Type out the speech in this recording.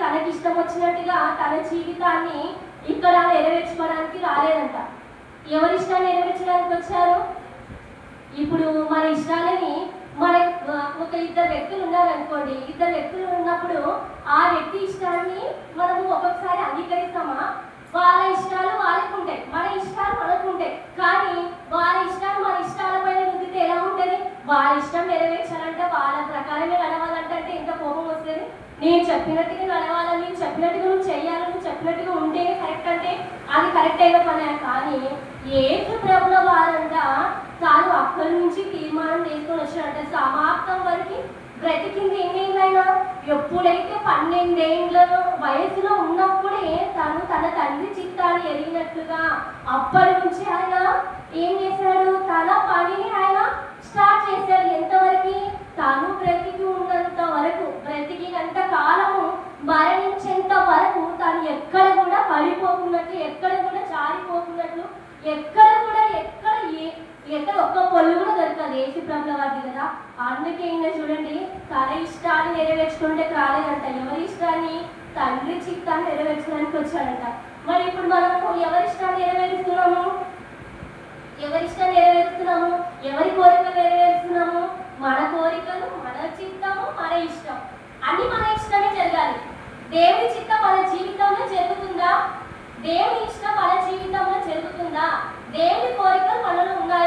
తనకి ఇష్టం వచ్చినట్టుగా తన జీవితాన్ని ఇక్కడ నెరవేర్చుకోవడానికి రాలేదంట. ఎవరి ఇష్టాన్ని నెరవేర్చడానికి వచ్చారు? ఇప్పుడు మన ఇష్టాలని మన ఒక ఇద్దరు వ్యక్తులు ఉన్నారనుకోండి, ఇద్దరు వ్యక్తులు ఉన్నప్పుడు ఆ వ్యక్తి ఇష్టాన్ని మనము ఒక్కొక్కసారి అంగీకరిస్తామా? వాళ్ళ ఇష్టాలు వాళ్ళకు ఉంటాయి, మన ఇష్టాలు మనకు ఉంటాయి. కానీ వాళ్ళ ఇష్టాలు మన ఇష్టాల పైన రుద్దితే ఎలా ఉంటుంది? వాళ్ళ ఇష్టం నెరవేర్చాలంటే వాళ్ళ ప్రకారమే నడవాలంటే ఎంత కోపం వస్తుంది. నేను చెప్పినట్టుగా నడవాలని, నేను చెప్పినట్టుగా నువ్వు చెయ్యాలని, నువ్వు చెప్పినట్టుగా ఉంటేనే కరెక్ట్ అంటే అది కరెక్ట్ అయిన పనే. కానీ యేసు ప్రభుల వారంట తాను అక్కడి నుంచి తీర్మానం చేసుకొని వచ్చినట్ట సమాప్తం వరకు బ్రతికింది ఎన్నేళ్ళైనా. ఎప్పుడైతే 12 ఏళ్ళ వయసులో ఉన్నప్పుడే తను తన తండ్రి చిత్తాన్ని ఎరిగినట్లుగా అప్పటి నుంచి ఆయన ఏం చేశాడు? తన పనిని ఆయన స్టార్ట్ చేశాడు. ఎంతవరకు? తను బ్రతికి ఉన్నంత వరకు, బ్రతికినంత కాలము, మరణించేంత వరకు తను ఎక్కడ కూడా పడిపోకున్నట్లు, ఎక్కడ కూడా జారిపోకున్నట్లు, ఎక్కడ ఒక్క పొల్లు కూడా దొరకదు యేసు ప్రభుల వారి కదా. అందుకే ఇంకా చూడండి, తన ఇష్టాన్ని నెరవేర్చుకుంటే రాలేదంట. ఎవరి ఇష్టాన్ని? తండ్రి చిత్తాన్ని నెరవేర్చడానికి వచ్చాడంట. మరి ఇప్పుడు మనము ఎవరి ఇష్టాన్ని నెరవేరుస్తున్నాము? ఎవరి కోరికలు నెరవేరుస్తున్నాము? మన కోరికలు, మన చిత్తము, మన ఇష్టం, అన్ని మన ఇష్టమే జరగాలి. దేవుని చిత్తం మన జీవితంలో జరుగుతుందా? దేవుని ఇష్టం మన జీవితంలో జరుగుతుందా? దేవుని కోరికలు మనలో ఉన్నాయా?